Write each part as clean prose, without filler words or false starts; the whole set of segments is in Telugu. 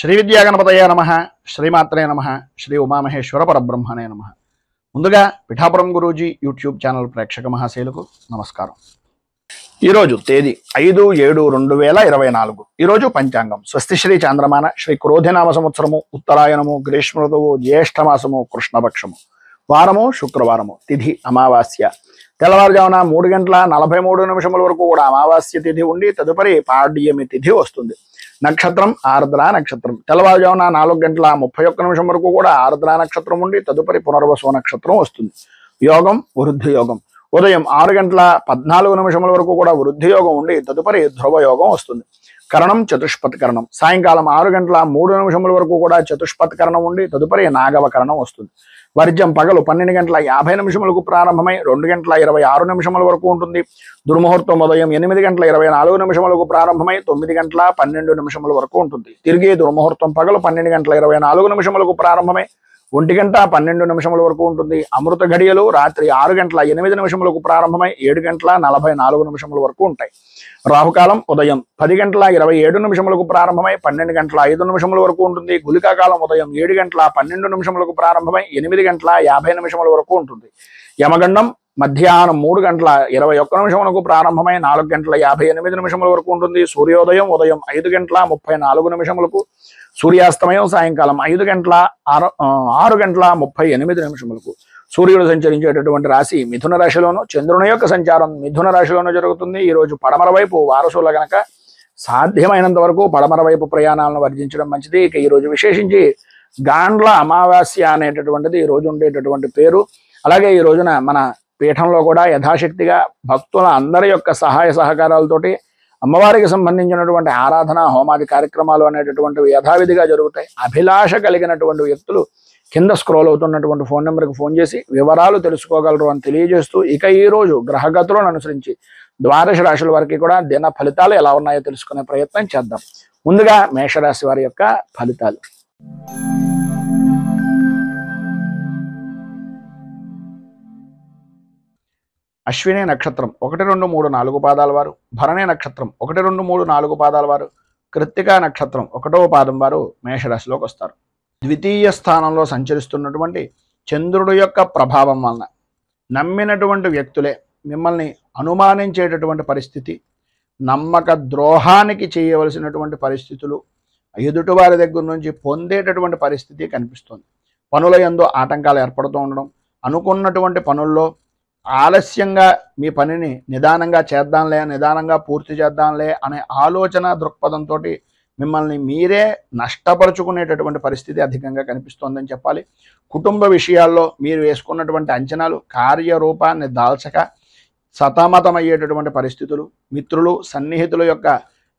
శ్రీ విద్యాగణపతయే నమః, శ్రీమాత్రే నమః, శ్రీ ఉమామహేశ్వర పరబ్రహ్మణే నమః. ముందుగా పిఠాపురం గురూజీ యూట్యూబ్ ఛానల్ ప్రేక్షక మహాశైలకు నమస్కారం. ఈరోజు తేదీ 5/7/2024. ఈరోజు పంచాంగం స్వస్తి శ్రీ చాంద్రమాన శ్రీ క్రోధినామ సంవత్సరము, ఉత్తరాయణము, గ్రీష్మ ఋతువు, జ్యేష్ఠమాసము, కృష్ణపక్షము, వారము శుక్రవారము, తిథి అమావాస్య. తెల్లవారుజామున 3:43 వరకు కూడా అమావాస్య తిథి ఉండి తదుపరి పాడ్యమి తిథి వస్తుంది. నక్షత్రం ఆర్ద్ర నక్షత్రం. తెల్లవారుజామున 4:31 వరకు కూడా ఆర్ద్ర నక్షత్రం ఉండి తదుపరి పునర్వసు నక్షత్రం వస్తుంది. యోగం వృద్ధి యోగం. ఉదయం 6:14 వరకు కూడా వృద్ధి యోగం ఉండి తదుపరి ధ్రువ యోగం వస్తుంది. కరణం చతుష్పత్ కరణం. సాయంకాలం 6:03 వరకు కూడా చతుష్పత్ కరణం ఉండి తదుపరి నాగవ కరణం వస్తుంది. వర్జం పగలు 12:50 ప్రారంభమై 2:26 వరకు ఉంటుంది. దుర్ముహూర్తం ఉదయం 8:24 ప్రారంభమై 9:12 వరకు ఉంటుంది. తిరిగి దుర్ముహూర్తం పగలు 12:24 ప్రారంభమై 1:12 వరకు ఉంటుంది. అమృత ఘడియలు రాత్రి 6:08 ప్రారంభమై 7:44 వరకు ఉంటాయి. రాహుకాలం ఉదయం 10:27 ప్రారంభమై 12:05 వరకు ఉంటుంది. గుళికా కాలం ఉదయం 7:12 ప్రారంభమై 8:50 వరకు ఉంటుంది. యమగండం మధ్యాహ్నం 3:21 ప్రారంభమై 4:58 వరకు ఉంటుంది. సూర్యోదయం ఉదయం 5:34 సూర్యాస్తమయం సాయంకాలం 6:38 సూర్యుడు సంచరించేటటువంటి రాశి మిథున రాశిలోను, చంద్రుని యొక్క సంచారం మిథున రాశిలోనూ జరుగుతుంది. ఈ రోజు పడమర వైపు వారసుల గనక సాధ్యమైనంత వరకు పడమర వైపు ప్రయాణాలను వర్జించడం మంచిది. ఇక ఈ రోజు విశేషించి గాండ్ల అమావాస్య అనేటటువంటిది ఈ రోజు ఉండేటటువంటి పేరు. అలాగే ఈ రోజున మన పీఠంలో కూడా యథాశక్తిగా భక్తుల అందరి యొక్క సహాయ సహకారాలతోటి అమ్మవారికి సంబంధించినటువంటి ఆరాధన హోమాది కార్యక్రమాలు అనేటటువంటివి యథావిధిగా జరుగుతాయి. అభిలాష కలిగినటువంటి వ్యక్తులు కింద స్క్రోల్ అవుతున్నటువంటి ఫోన్ నెంబర్కి ఫోన్ చేసి వివరాలు తెలుసుకోగలరు అని తెలియజేస్తూ, ఇక ఈ రోజు గ్రహగతులను అనుసరించి ద్వాదశ రాశుల వారికి కూడా దిన ఫలితాలు ఎలా ఉన్నాయో తెలుసుకునే ప్రయత్నం చేద్దాం. ముందుగా మేషరాశి వారి యొక్క ఫలితాలు. అశ్విని నక్షత్రం 1, 2, 3, 4 పాదాల వారు, భరణి నక్షత్రం 1, 2, 3, 4 పాదాల వారు, కృత్తికా నక్షత్రం 1వ పాదం వారు మేషరాశిలోకి వస్తారు. ద్వితీయ స్థానంలో సంచరిస్తున్నటువంటి చంద్రుడు యొక్క ప్రభావం వలన నమ్మినటువంటి వ్యక్తులే మిమ్మల్ని అనుమానించేటటువంటి పరిస్థితి, నమ్మక ద్రోహానికి చేయవలసినటువంటి పరిస్థితులు ఎదుటి వారి దగ్గర నుంచి పొందేటటువంటి పరిస్థితి కనిపిస్తుంది. పనుల యందు ఆటంకాలు ఏర్పడుతూ ఉండడం, అనుకున్నటువంటి పనుల్లో ఆలస్యంగా మీ పనిని నిదానంగా చేద్దాంలే, నిదానంగా పూర్తి చేద్దాంలే అనే ఆలోచన దృక్పథంతో మిమ్మల్ని మీరే నష్టపరుచుకునేటటువంటి పరిస్థితి అధికంగా కనిపిస్తోందని చెప్పాలి. కుటుంబ విషయాల్లో మీరు వేసుకున్నటువంటి అంచనాలు కార్యరూపాన్ని దాల్చక సతమతమయ్యేటటువంటి పరిస్థితులు, మిత్రులు సన్నిహితుల యొక్క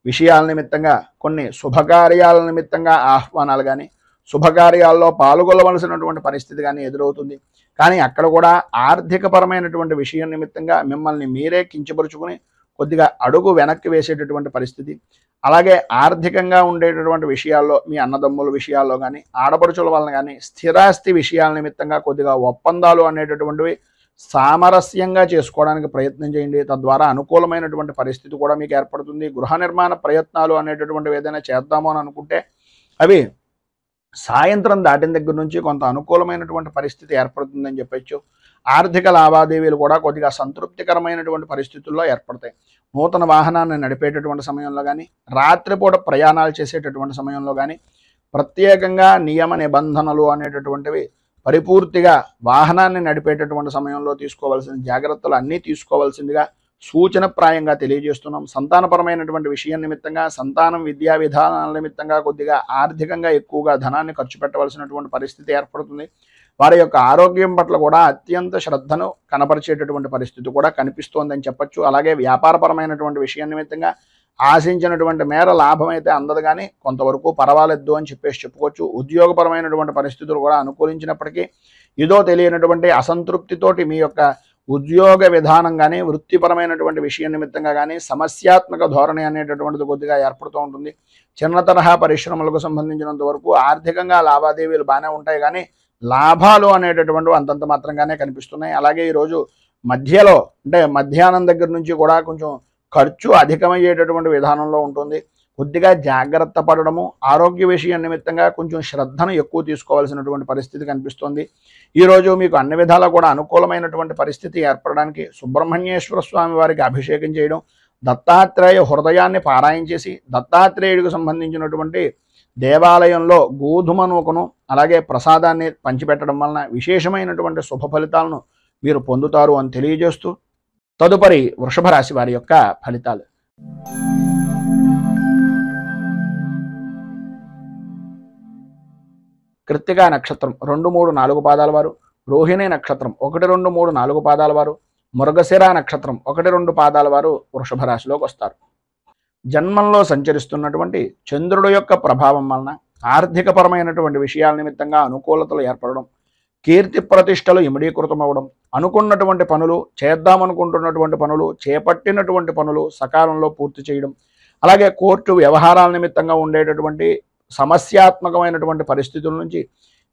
విషయాల నిమిత్తంగా కొన్ని శుభకార్యాల నిమిత్తంగా ఆహ్వానాలు కానీ శుభకార్యాల్లో పాల్గొనవలసినటువంటి పరిస్థితి కానీ ఎదురవుతుంది. కానీ అక్కడ కూడా ఆర్థికపరమైనటువంటి విషయం నిమిత్తంగా మిమ్మల్ని మీరే కించపరుచుకుని కొద్దిగా అడుగు వెనక్కి వేసేటటువంటి పరిస్థితి. అలాగే ఆర్థికంగా ఉండేటటువంటి విషయాల్లో మీ అన్నదమ్ముల విషయాల్లో కానీ ఆడపడుచుల వలన కానీ స్థిరాస్తి విషయాల నిమిత్తంగా కొద్దిగా ఒప్పందాలు అనేటటువంటివి సామరస్యంగా చేసుకోవడానికి ప్రయత్నం చేయండి. తద్వారా అనుకూలమైనటువంటి పరిస్థితి కూడా మీకు ఏర్పడుతుంది. గృహ నిర్మాణ ప్రయత్నాలు అనేటటువంటివి ఏదైనా చేద్దామో అని అనుకుంటే అవి సాయంత్రం దాటిన దగ్గర నుంచి కొంత అనుకూలమైనటువంటి పరిస్థితి ఏర్పడుతుందని చెప్పచ్చు. ఆర్థిక లావాదేవీలు కూడా కొద్దిగా సంతృప్తికరమైనటువంటి పరిస్థితుల్లో ఏర్పడతాయి. నూతన వాహనాన్ని నడిపేటటువంటి సమయంలో కానీ రాత్రిపూట ప్రయాణాలు చేసేటటువంటి సమయంలో కానీ ప్రత్యేకంగా నియమ నిబంధనలు అనేటటువంటివి పరిపూర్తిగా వాహనాన్ని నడిపేటటువంటి సమయంలో తీసుకోవాల్సిన జాగ్రత్తలు అన్నీ తీసుకోవాల్సిందిగా సూచనప్రాయంగా తెలియజేస్తున్నాం. సంతానపరమైనటువంటి విషయం నిమిత్తంగా సంతానం విద్యా విధానాల నిమిత్తంగా కొద్దిగా ఆర్థికంగా ఎక్కువగా ధనాన్ని ఖర్చు పెట్టవలసినటువంటి పరిస్థితి ఏర్పడుతుంది. వారి యొక్క ఆరోగ్యం పట్ల కూడా అత్యంత శ్రద్ధను కనపరిచేటటువంటి పరిస్థితి కూడా కనిపిస్తోందని చెప్పచ్చు. అలాగే వ్యాపారపరమైనటువంటి విషయం నిమిత్తంగా ఆశించినటువంటి మేర లాభం అయితే అందదు కానీ కొంతవరకు పర్వాలేదు అని చెప్పుకోవచ్చు. ఉద్యోగపరమైనటువంటి పరిస్థితులు కూడా అనుకూలించినప్పటికీ ఏదో తెలియనటువంటి అసంతృప్తితోటి మీ యొక్క ఉద్యోగ విధానం కానీ వృత్తిపరమైనటువంటి విషయం నిమిత్తంగా కానీ సమస్యాత్మక ధోరణి అనేటటువంటిది కొద్దిగా ఏర్పడుతూ ఉంటుంది. చిన్న తరహా పరిశ్రమలకు సంబంధించినంత వరకు ఆర్థికంగా లావాదేవీలు బాగానే ఉంటాయి కానీ లాభాలు అనేటటువంటివి అంతంత మాత్రంగానే కనిపిస్తున్నాయి. అలాగే ఈరోజు మధ్యలో అంటే మధ్యాహ్నం దగ్గర నుంచి కూడా కొంచెం ఖర్చు అధికమయ్యేటటువంటి విధానంలో ఉంటుంది. కొద్దిగా జాగ్రత్త పడడము, ఆరోగ్య విషయం నిమిత్తంగా కొంచెం శ్రద్ధను ఎక్కువ తీసుకోవాల్సినటువంటి పరిస్థితి కనిపిస్తోంది. ఈరోజు మీకు అన్ని విధాలా కూడా అనుకూలమైనటువంటి పరిస్థితి ఏర్పడడానికి సుబ్రహ్మణ్యేశ్వర స్వామి వారికి అభిషేకం చేయడం, దత్తాత్రేయ హృదయాన్ని పారాయణ చేసి దత్తాత్రేయుడికి సంబంధించినటువంటి దేవాలయంలో గోధుమ నూకను అలాగే ప్రసాదాన్ని పంచిపెట్టడం వలన విశేషమైనటువంటి శుభ ఫలితాలను మీరు పొందుతారు అని తెలియజేస్తూ తదుపరి వృషభ రాశి వారి యొక్క ఫలితాలు. కృత్తికా నక్షత్రం 2, 3, 4 పాదాల వారు, రోహిణి నక్షత్రం 1, 2, 3, 4 పాదాల వారు, మృగశిర నక్షత్రం 1, 2 పాదాల వారు వృషభ రాశిలోకి వస్తారు. జన్మంలో సంచరిస్తున్నటువంటి చంద్రుడు యొక్క ప్రభావం వలన ఆర్థికపరమైనటువంటి విషయాల నిమిత్తంగా అనుకూలతలు ఏర్పడడం, కీర్తి ప్రతిష్టలు ఇమిడీకృతమవడం, అనుకున్నటువంటి పనులు, చేద్దామనుకుంటున్నటువంటి పనులు, చేపట్టినటువంటి పనులు సకాలంలో పూర్తి చేయడం, అలాగే కోర్టు వ్యవహారాల నిమిత్తంగా ఉండేటటువంటి సమస్యాత్మకమైనటువంటి పరిస్థితుల నుంచి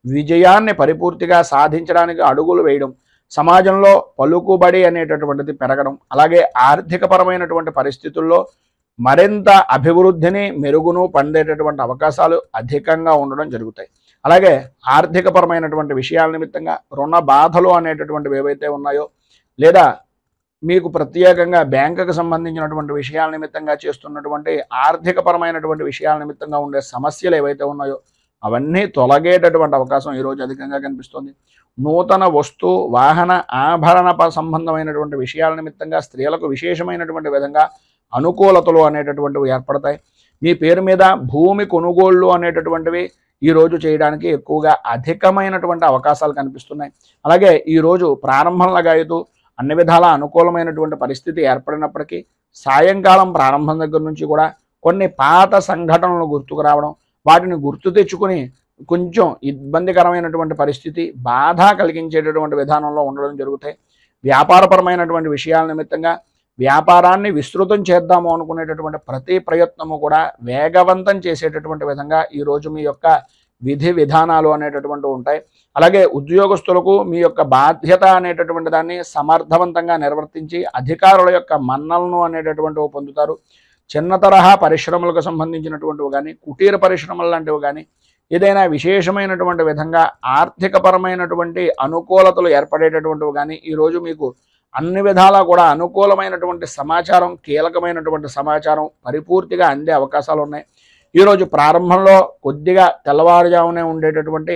విజయాన్ని పరిపూర్తిగా సాధించడానికి అడుగులు వేయడం, సమాజంలో పలుకుబడి అనేటటువంటిది పెరగడం, అలాగే ఆర్థికపరమైనటువంటి పరిస్థితుల్లో మరింత అభివృద్ధిని మెరుగును పొందేటటువంటి అవకాశాలు అధికంగా ఉండడం జరుగుతాయి. అలాగే ఆర్థికపరమైనటువంటి విషయాల నిమిత్తంగా రుణ బాధలు అనేటటువంటివి ఏవైతే ఉన్నాయో, లేదా మీకు ప్రత్యేకంగా బ్యాంకుకు సంబంధించినటువంటి విషయాల నిమిత్తంగా చేస్తున్నటువంటి ఆర్థికపరమైనటువంటి విషయాల నిమిత్తంగా ఉండే సమస్యలు ఏవైతే ఉన్నాయో అవన్నీ తొలగేటటువంటి అవకాశం ఈరోజు అధికంగా కనిపిస్తుంది. నూతన వస్తు వాహన ఆభరణ సంబంధమైనటువంటి విషయాల నిమిత్తంగా స్త్రీలకు విశేషమైనటువంటి విధంగా అనుకూలతలు అనేటటువంటివి ఏర్పడతాయి. మీ పేరు మీద భూమి కొనుగోళ్లు అనేటటువంటివి ఈరోజు చేయడానికి ఎక్కువగా అధికమైనటువంటి అవకాశాలు కనిపిస్తున్నాయి. అలాగే ఈరోజు ప్రారంభంలాగా అయితే అన్ని విధాల అనుకూలమైనటువంటి పరిస్థితి ఏర్పడినప్పటికీ సాయంకాలం ప్రారంభం దగ్గర నుంచి కూడా కొన్ని పాత సంఘటనలు గుర్తుకు రావడం, వాటిని గుర్తు తెచ్చుకుని కొంచెం ఇబ్బందికరమైనటువంటి పరిస్థితి, బాధ కలిగించేటటువంటి విధానంలో ఉండడం జరుగుతాయి. వ్యాపారపరమైనటువంటి విషయాల నిమిత్తంగా వ్యాపారాన్ని విస్తృతం చేద్దాము అనుకునేటటువంటి ప్రతి ప్రయత్నము కూడా వేగవంతం చేసేటటువంటి విధంగా ఈరోజు మీ యొక్క విధి విధానాలు అనేటటువంటివి ఉంటాయి. అలాగే ఉద్యోగస్తులకు మీ యొక్క బాధ్యత అనేటటువంటి దాన్ని సమర్థవంతంగా నిర్వర్తించి అధికారుల యొక్క మన్నలను అనేటటువంటివి పొందుతారు. చిన్న తరహా పరిశ్రమలకు సంబంధించినటువంటివి కానీ, కుటీర పరిశ్రమలు లాంటివి కానీ ఏదైనా విశేషమైనటువంటి విధంగా ఆర్థికపరమైనటువంటి అనుకూలతలు ఏర్పడేటటువంటివి కానీ ఈరోజు మీకు అన్ని విధాలా కూడా అనుకూలమైనటువంటి సమాచారం, కీలకమైనటువంటి సమాచారం పరిపూర్తిగా అందే అవకాశాలు ఉన్నాయి. ఈరోజు ప్రారంభంలో కొద్దిగా తెల్లవారుజామునే ఉండేటటువంటి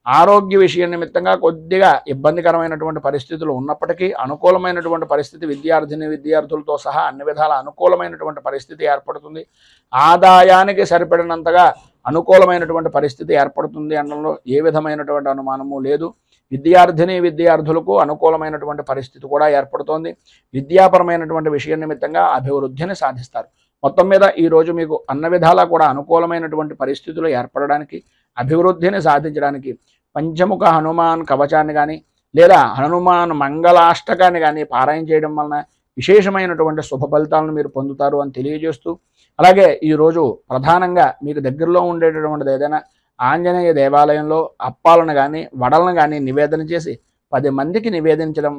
ఆరోగ్య విషయం నిమిత్తంగా కొద్దిగా ఇబ్బందికరమైనటువంటి పరిస్థితులు ఉన్నప్పటికీ అనుకూలమైనటువంటి పరిస్థితి విద్యార్థులతో సహా అన్ని విధాల అనుకూలమైనటువంటి పరిస్థితి ఏర్పడుతుంది. ఆదాయానికి సరిపడినంతగా అనుకూలమైనటువంటి పరిస్థితి ఏర్పడుతుంది అనడంలో ఏ విధమైనటువంటి అనుమానము లేదు. విద్యార్థులకు అనుకూలమైనటువంటి పరిస్థితి కూడా ఏర్పడుతోంది. విద్యాపరమైనటువంటి విషయం నిమిత్తంగా అభివృద్ధిని సాధిస్తారు. మొత్తం మీద ఈరోజు మీకు అన్ని విధాలా కూడా అనుకూలమైనటువంటి పరిస్థితులు ఏర్పడడానికి, అభివృద్ధిని సాధించడానికి పంచముఖ హనుమాన్ కవచాన్ని కానీ లేదా హనుమాన్ మంగళాష్టకాన్ని కానీ పారాయణ చేయడం వలన విశేషమైనటువంటి శుభ ఫలితాలను మీరు పొందుతారు అని తెలియజేస్తూ, అలాగే ఈరోజు ప్రధానంగా మీకు దగ్గరలో ఉండేటటువంటిది ఏదైనా ఆంజనేయ దేవాలయంలో అప్పాలను కానీ వడలను కానీ నివేదన చేసి 10 మందికి నివేదించడం,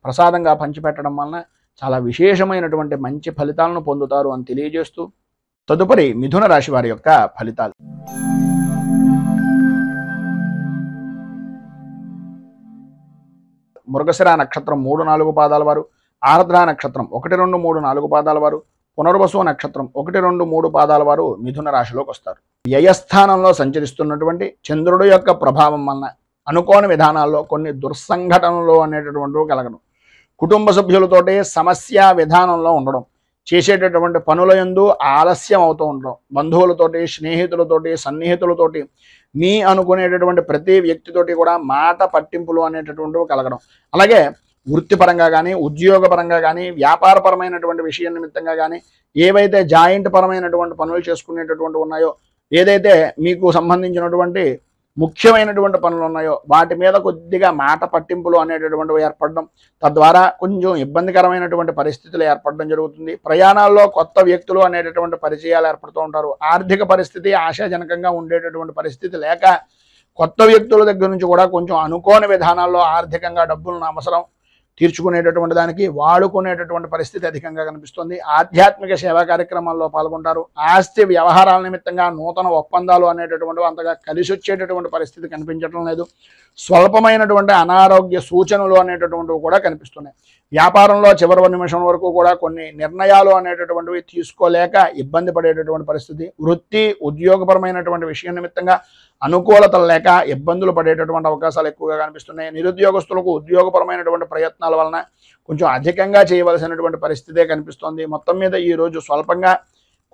ప్రసాదంగా పంచిపెట్టడం వలన చాలా విశేషమైనటువంటి మంచి ఫలితాలను పొందుతారు అని తెలియజేస్తూ తదుపరి మిథున రాశి వారి యొక్క ఫలితాలు. మృగశిర నక్షత్రం 3, 4 పాదాల వారు, ఆర్ద్ర నక్షత్రం 1, 2, 3, 4 పాదాల వారు, పునర్వసు నక్షత్రం 1, 2, 3 పాదాల వారు మిథున రాశిలోకి వస్తారు. వ్యయస్థానంలో సంచరిస్తున్నటువంటి చంద్రుడు యొక్క ప్రభావం వలన అనుకోని విధానాల్లో కొన్ని దుర్సంఘటనలు అనేటటువంటివి కలగడం, కుటుంబ సభ్యులతోటి సమస్య విధానంలో ఉండడం, చేసేటటువంటి పనుల యందు ఆలస్యం అవుతూ ఉండడం, బంధువులతోటి, స్నేహితులతోటి, సన్నిహితులతోటి, మీ అనుకునేటటువంటి ప్రతి వ్యక్తితోటి కూడా మాట పట్టింపులు అనేటటువంటివి కలగడం, అలాగే వృత్తిపరంగా కానీ, ఉద్యోగపరంగా కానీ, వ్యాపారపరమైనటువంటి విషయం నిమిత్తంగా కానీ ఏవైతే జాయింట్ పరమైనటువంటి పనులు చేసుకునేటటువంటి ఉన్నాయో, ఏదైతే మీకు సంబంధించినటువంటి ముఖ్యమైనటువంటి పనులు ఉన్నాయో వాటి మీద కొద్దిగా మాట పట్టింపులు అనేటటువంటివి ఏర్పడడం, తద్వారా కొంచెం ఇబ్బందికరమైనటువంటి పరిస్థితులు ఏర్పడడం జరుగుతుంది. ప్రయాణాల్లో కొత్త వ్యక్తులు అనేటటువంటి పరిచయాలు ఏర్పడుతూ ఉంటారు. ఆర్థిక పరిస్థితి ఆశాజనకంగా ఉండేటటువంటి పరిస్థితి లేక కొత్త వ్యక్తుల దగ్గర నుంచి కూడా కొంచెం అనుకోని విధానాల్లో ఆర్థికంగా డబ్బులను అవసరం, తీర్చుకునేటటువంటి దానికి వాడుకునేటటువంటి పరిస్థితి అధికంగా కనిపిస్తుంది. ఆధ్యాత్మిక సేవా కార్యక్రమాల్లో పాల్గొంటారు. ఆస్తి వ్యవహారాల నిమిత్తంగా నూతన ఒప్పందాలు అనేటటువంటివి అంతగా కలిసి వచ్చేటటువంటి పరిస్థితి కనిపించడం లేదు. స్వల్పమైనటువంటి అనారోగ్య సూచనలు అనేటటువంటివి కూడా కనిపిస్తున్నాయి. వ్యాపారంలో చివరి నిమిషం వరకు కూడా కొన్ని నిర్ణయాలు అనేటటువంటివి తీసుకోలేక ఇబ్బంది పడేటటువంటి పరిస్థితి. వృత్తి ఉద్యోగపరమైనటువంటి విషయం నిమిత్తంగా అనుకూలతలు లేక ఇబ్బందులు పడేటటువంటి అవకాశాలు ఎక్కువగా కనిపిస్తున్నాయి. నిరుద్యోగస్తులకు ఉద్యోగపరమైనటువంటి ప్రయత్నాల వలన కొంచెం అధికంగా చేయవలసినటువంటి పరిస్థితే కనిపిస్తోంది. మొత్తం మీద ఈరోజు స్వల్పంగా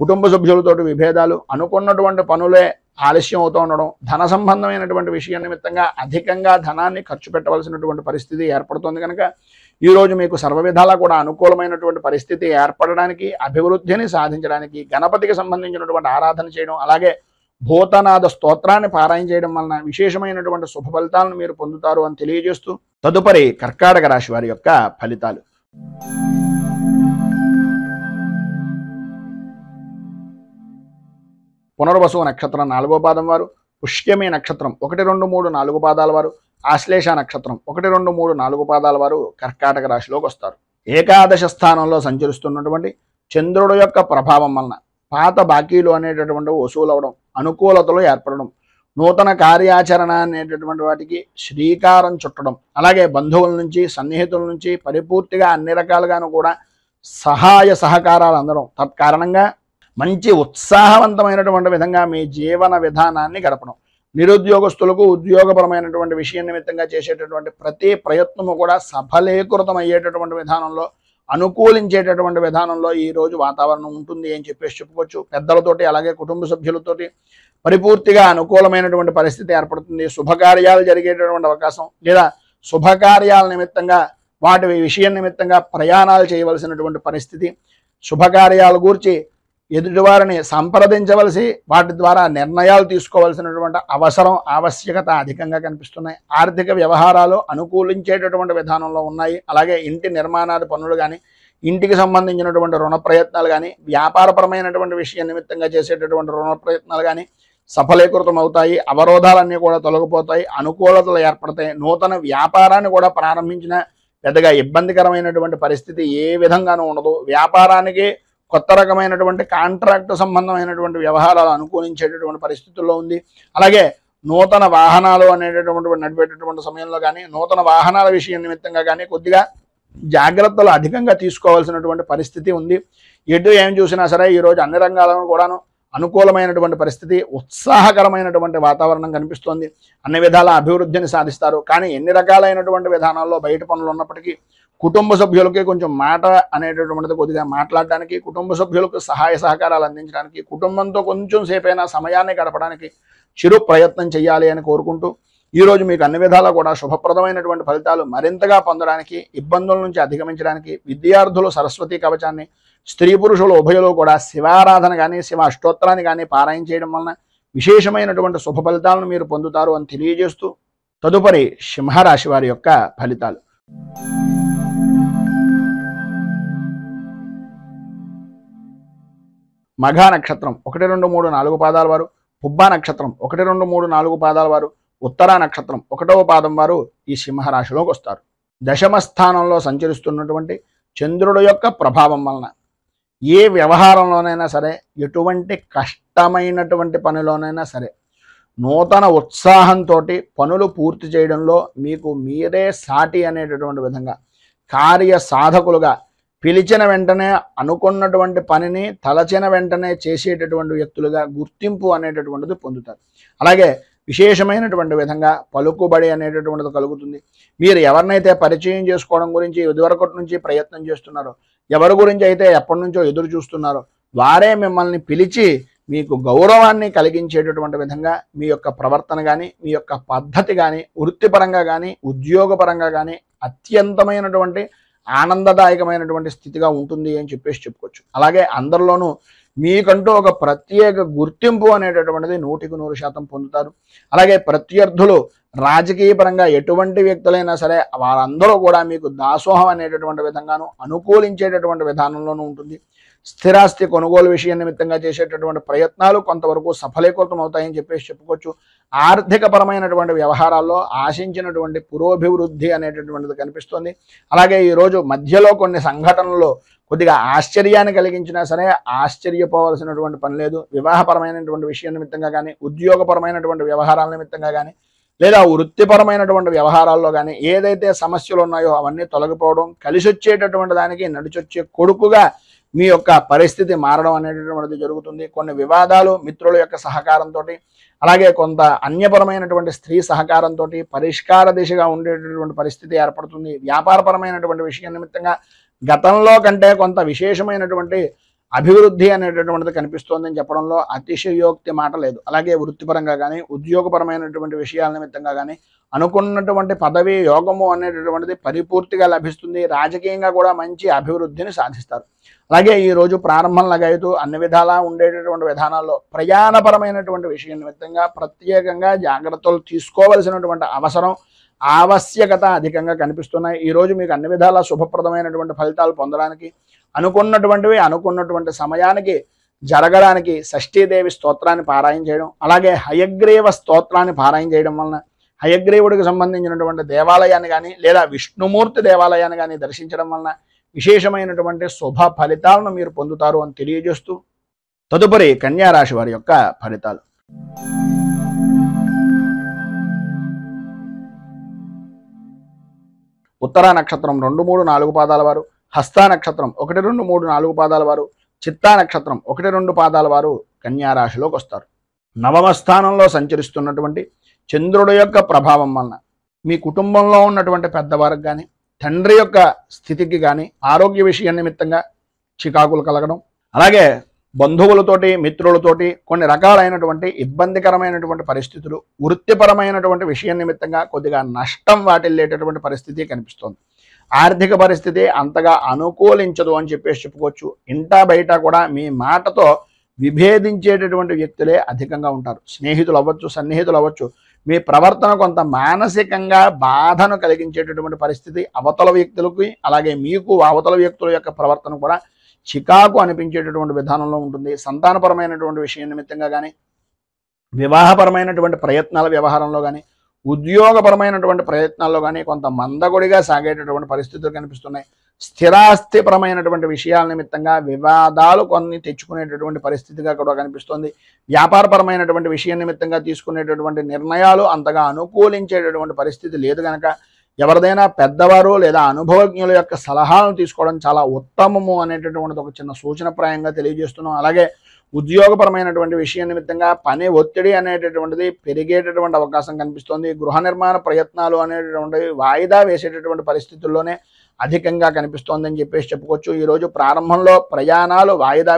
కుటుంబ సభ్యులతోటి విభేదాలు, అనుకున్నటువంటి పనులే ఆలస్యం అవుతూ ఉండడం, ధన సంబంధమైనటువంటి విషయం నిమిత్తంగా అధికంగా ధనాన్ని ఖర్చు పెట్టవలసినటువంటి పరిస్థితి ఏర్పడుతుంది. కనుక ఈరోజు మీకు సర్వవిధాలా కూడా అనుకూలమైనటువంటి పరిస్థితి ఏర్పడడానికి, అభివృద్ధిని సాధించడానికి గణపతికి సంబంధించినటువంటి ఆరాధన చేయడం, అలాగే భూతనాథ స్తోత్రాన్ని పారాయణ చేయడం వలన విశేషమైనటువంటి శుభ ఫలితాలను మీరు పొందుతారు అని తెలియజేస్తూ తదుపరి కర్కాటక రాశి వారి యొక్క ఫలితాలు. పునర్వసు నక్షత్రం 4వ పాదం వారు, పుష్యమి నక్షత్రం 1, 2, 3, 4 పాదాల వారు, ఆశ్లేష నక్షత్రం 1, 2, 3, 4 పాదాల వారు కర్కాటక రాశిలోకి వస్తారు. ఏకాదశ స్థానంలో సంచరిస్తున్నటువంటి చంద్రుడు యొక్క ప్రభావం వలన పాత బాకీలు అనేటటువంటి వసూలు అవడం, అనుకూలతలు ఏర్పడడం, నూతన కార్యాచరణ అనేటటువంటి వాటికి శ్రీకారం చుట్టడం, అలాగే బంధువుల నుంచి సన్నిహితుల నుంచి పరిపూర్తిగా అన్ని రకాలుగాను కూడా సహాయ సహకారాలు అందడం, తత్కారణంగా మంచి ఉత్సాహవంతమైనటువంటి విధంగా మీ జీవన విధానాన్ని గడపడం, నిరుద్యోగస్తులకు ఉద్యోగపరమైనటువంటి విషయం నిమిత్తంగా చేసేటటువంటి ప్రతి ప్రయత్నము కూడా సఫలీకృతం అయ్యేటటువంటి విధానంలో, అనుకూలించేటటువంటి విధానంలో ఈరోజు వాతావరణం ఉంటుంది అని చెప్పేసి చెప్పుకోవచ్చు. పెద్దలతోటి అలాగే కుటుంబ సభ్యులతోటి పరిపూర్తిగా అనుకూలమైనటువంటి పరిస్థితి ఏర్పడుతుంది. శుభకార్యాలు జరిగేటటువంటి అవకాశం, లేదా శుభకార్యాల నిమిత్తంగా వాటి విషయం నిమిత్తంగా ప్రయాణాలు చేయవలసినటువంటి పరిస్థితి, శుభకార్యాల గురించి ఎదుటివారిని సంప్రదించవలసి వాటి ద్వారా నిర్ణయాలు తీసుకోవాల్సినటువంటి అవసరం, ఆవశ్యకత అధికంగా కనిపిస్తున్నాయి. ఆర్థిక వ్యవహారాలు అనుకూలించేటటువంటి విధానంలో ఉన్నాయి. అలాగే ఇంటి నిర్మాణాది పనులు కానీ, ఇంటికి సంబంధించినటువంటి రుణ ప్రయత్నాలు కానీ, వ్యాపారపరమైనటువంటి విషయం నిమిత్తంగా చేసేటటువంటి రుణ ప్రయత్నాలు కానీ సఫలీకృతం అవుతాయి. అవరోధాలన్నీ కూడా తొలగిపోతాయి, అనుకూలతలు ఏర్పడతాయి. నూతన వ్యాపారాన్ని కూడా ప్రారంభించిన పెద్దగా ఇబ్బందికరమైనటువంటి పరిస్థితి ఏ విధంగానూ ఉండదు. వ్యాపారానికి కొత్త రకమైనటువంటి కాంట్రాక్ట్ సంబంధమైనటువంటి వ్యవహారాలు అనుకూలించేటటువంటి పరిస్థితుల్లో ఉంది. అలాగే నూతన వాహనాలు అనేటటువంటి నడిపేటటువంటి సమయంలో కానీ, నూతన వాహనాల విషయం నిమిత్తంగా కానీ కొద్దిగా జాగ్రత్తలు అధికంగా తీసుకోవాల్సినటువంటి పరిస్థితి ఉంది. ఎటు ఏం చూసినా సరే ఈరోజు అన్ని రంగాలను కూడాను అనుకూలమైనటువంటి పరిస్థితి, ఉత్సాహకరమైనటువంటి వాతావరణం కనిపిస్తోంది. అన్ని విధాల అభివృద్ధిని సాధిస్తారు. కానీ ఎన్ని రకాలైనటువంటి విధానాల్లో బయట పనులు ఉన్నప్పటికీ కుటుంబ సభ్యులకి కొంచెం మాట అనేటటువంటిది కొద్దిగా మాట్లాడడానికి, కుటుంబ సభ్యులకు సహాయ సహకారాలు అందించడానికి, కుటుంబంతో కొంచెం సేపైనా సమయాన్ని గడపడానికి చిరు ప్రయత్నం చేయాలి అని కోరుకుంటూ ఈరోజు మీకు అన్ని విధాలా కూడా శుభప్రదమైనటువంటి ఫలితాలు మరింతగా పొందడానికి, ఇబ్బందుల నుంచి అధిగమించడానికి విద్యార్థులు సరస్వతి కవచాన్ని, స్త్రీ పురుషులు ఉభయులు కూడా శివారాధన కానీ, శివ అష్టోత్తరాన్ని కానీ పారాయణ చేయడం వలన విశేషమైనటువంటి శుభ ఫలితాలను మీరు పొందుతారు అని తెలియజేస్తూ తదుపరి సింహరాశి వారి యొక్క ఫలితాలు. మఘా నక్షత్రం 1, 2, 3, 4 పాదాల వారు, పుబ్బా నక్షత్రం 1, 2, 3, 4 పాదాల వారు, ఉత్తరా నక్షత్రం 1వ పాదం వారు ఈ సింహరాశిలోకి వస్తారు. దశమ స్థానంలో సంచరిస్తున్నటువంటి చంద్రుడు యొక్క ప్రభావం వలన ఏ వ్యవహారంలోనైనా సరే, ఎటువంటి కష్టమైనటువంటి పనిలోనైనా సరే నూతన ఉత్సాహంతో పనులు పూర్తి చేయడంలో మీకు మీరే సాటి అనేటటువంటి విధంగా కార్య సాధకులుగా, పిలిచిన వెంటనే అనుకున్నటువంటి పనిని తలచిన వెంటనే చేసేటటువంటి వ్యక్తులుగా గుర్తింపు అనేటటువంటిది పొందుతారు. అలాగే విశేషమైనటువంటి విధంగా పలుకుబడి అనేటటువంటిది కలుగుతుంది. మీరు ఎవరినైతే పరిచయం చేసుకోవడం గురించి ఇదివరకటి నుంచి ప్రయత్నం చేస్తున్నారో, ఎవరి గురించి అయితే ఎప్పటి నుంచో ఎదురు చూస్తున్నారో వారే మిమ్మల్ని పిలిచి మీకు గౌరవాన్ని కలిగించేటటువంటి విధంగా మీ యొక్క ప్రవర్తన కానీ, మీ యొక్క పద్ధతి కానీ, వృత్తిపరంగా కానీ, ఉద్యోగపరంగా కానీ అత్యంతమైనటువంటి ఆనందదాయకమైనటువంటి స్థితిగా ఉంటుంది అని చెప్పేసి చెప్పుకోవచ్చు. అలాగే అందరిలోనూ మీకంటూ ఒక ప్రత్యేక గుర్తింపు అనేటటువంటిది 100% పొందుతారు. అలాగే ప్రత్యర్థులు రాజకీయ పరంగా ఎటువంటి వ్యక్తులైనా సరే వారందరూ కూడా మీకు దాసోహం అనేటటువంటి విధంగాను అనుకూలించేటటువంటి విధానంలోనూ ఉంటుంది. స్థిరాస్తి కొనుగోలు విషయం నిమిత్తంగా చేసేటటువంటి ప్రయత్నాలు కొంతవరకు సఫలీకృతం అవుతాయని చెప్పేసి చెప్పుకోవచ్చు. ఆర్థికపరమైనటువంటి వ్యవహారాల్లో ఆశించినటువంటి పురోభివృద్ధి అనేటటువంటిది కనిపిస్తుంది. అలాగే ఈరోజు మధ్యలో కొన్ని సంఘటనలు కొద్దిగా ఆశ్చర్యాన్ని కలిగించినా సరే ఆశ్చర్యపోవాల్సినటువంటి పని లేదు. వివాహపరమైనటువంటి విషయం నిమిత్తంగా కానీ, ఉద్యోగపరమైనటువంటి వ్యవహారాల నిమిత్తంగా కానీ, లేదా వృత్తిపరమైనటువంటి వ్యవహారాల్లో కానీ ఏదైతే సమస్యలు ఉన్నాయో అవన్నీ తొలగిపోవడం, కలిసి వచ్చేటటువంటి దానికి నడిచొచ్చే కొడుకుగా మీ యొక్క పరిస్థితి మారడం అనేటటువంటిది జరుగుతుంది. కొన్ని వివాదాలు మిత్రుల యొక్క సహకారంతో, అలాగే కొంత అన్యపరమైనటువంటి స్త్రీ సహకారంతో పరిష్కార దిశగా ఉండేటటువంటి పరిస్థితి ఏర్పడుతుంది. వ్యాపారపరమైనటువంటి విషయం నిమిత్తంగా గతంలో కంటే కొంత విశేషమైనటువంటి అభివృద్ధి అనేటటువంటిది కనిపిస్తోందని చెప్పడంలో అతిశయోక్తి మాట లేదు. అలాగే వృత్తిపరంగా కానీ, ఉద్యోగపరమైనటువంటి విషయాల నిమిత్తంగా కానీ అనుకున్నటువంటి పదవి యోగము అనేటటువంటిది పరిపూర్తిగా లభిస్తుంది. రాజకీయంగా కూడా మంచి అభివృద్ధిని సాధిస్తారు. అలాగే ఈరోజు ప్రారంభంలాగా అయితే అన్ని విధాలా ఉండేటటువంటి విధానాల్లో ప్రయాణపరమైనటువంటి విషయం నిమిత్తంగా ప్రత్యేకంగా జాగ్రత్తలు తీసుకోవలసినటువంటి అవసరం, ఆవశ్యకత అధికంగా కనిపిస్తున్నాయి. ఈరోజు మీకు అన్ని విధాలా శుభప్రదమైనటువంటి ఫలితాలు పొందడానికి, అనుకున్నటువంటివి అనుకున్నటువంటి సమయానికి జరగడానికి షష్ఠీదేవి స్తోత్రాన్ని పారాయణ చేయడం, అలాగే హయగ్రీవ స్తోత్రాన్ని పారాయణ చేయడం వలన హయగ్రీవుడికి సంబంధించినటువంటి దేవాలయాన్ని కానీ లేదా విష్ణుమూర్తి దేవాలయాన్ని కానీ దర్శించడం వలన విశేషమైనటువంటి శుభ ఫలితాలను మీరు పొందుతారు అని తెలియజేస్తూ తదుపరి కన్యా రాశి వారి యొక్క ఫలితాలు. ఉత్తరా నక్షత్రం 2, 3, 4 పాదాల వారు, హస్తా నక్షత్రం 1, 2, 3, 4 పాదాల వారు, చిత్తా నక్షత్రం 1, 2 పాదాల వారు కన్యా రాశిలోకి వస్తారు. నవమ స్థానంలో సంచరిస్తున్నటువంటి చంద్రుడి యొక్క ప్రభావం వలన మీ కుటుంబంలో ఉన్నటువంటి పెద్దవారికి కానీ, తండ్రి యొక్క స్థితికి కానీ ఆరోగ్య విషయం నిమిత్తంగా చికాకులు కలగడం, అలాగే బంధువులతోటి మిత్రులతోటి కొన్ని రకాలైనటువంటి ఇబ్బందికరమైనటువంటి పరిస్థితులు, వృత్తిపరమైనటువంటి విషయం నిమిత్తంగా కొద్దిగా నష్టం వాటిల్లేటటువంటి పరిస్థితి కనిపిస్తోంది. ఆర్థిక పరిస్థితి అంతగా అనుకూలించదు అని చెప్పేసి చెప్పుకోవచ్చు. ఇంటా బయట కూడా మీ మాటతో విభేదించేటటువంటి వ్యక్తులే అధికంగా ఉంటారు. స్నేహితులు అవ్వచ్చు, సన్నిహితులు అవ్వచ్చు, మీ ప్రవర్తన కొంత మానసికంగా బాధను కలిగించేటటువంటి పరిస్థితి అవతల వ్యక్తులకి, అలాగే మీకు అవతల వ్యక్తుల యొక్క ప్రవర్తన కూడా చికాకు అనిపించేటటువంటి విధానంలో ఉంటుంది. సంతానపరమైనటువంటి విషయం నిమిత్తంగా కానీ, వివాహపరమైనటువంటి ప్రయత్నాల వ్యవహారంలో కానీ, ఉద్యోగపరమైనటువంటి ప్రయత్నాల్లో కానీ కొంత మందకొడిగా సాగేటటువంటి పరిస్థితులు కనిపిస్తున్నాయి. స్థిరాస్తిపరమైనటువంటి విషయాల నిమిత్తంగా వివాదాలు కొన్ని తెచ్చుకునేటటువంటి పరిస్థితిగా కూడా కనిపిస్తుంది. వ్యాపారపరమైనటువంటి విషయం నిమిత్తంగా తీసుకునేటటువంటి నిర్ణయాలు అంతగా అనుకూలించేటటువంటి పరిస్థితి లేదు కనుక ఎవరిదైనా పెద్దవారు లేదా అనుభవజ్ఞుల యొక్క సలహాలను తీసుకోవడం చాలా ఉత్తమము అనేటటువంటిది ఒక చిన్న సూచనప్రాయంగా తెలియజేస్తున్నాం. అలాగే ఉద్యోగపరమైనటువంటి విషయం నిమిత్తంగా పని ఒత్తిడి అనేటటువంటిది పెరిగేటటువంటి అవకాశం కనిపిస్తోంది. గృహ నిర్మాణ ప్రయత్నాలు అనేటటువంటివి వాయిదా వేసేటటువంటి పరిస్థితుల్లోనే అధికంగా కనిపిస్తోందని చెప్పేసి చెప్పుకోవచ్చు. ఈరోజు ప్రారంభంలో ప్రయాణాలు వాయిదా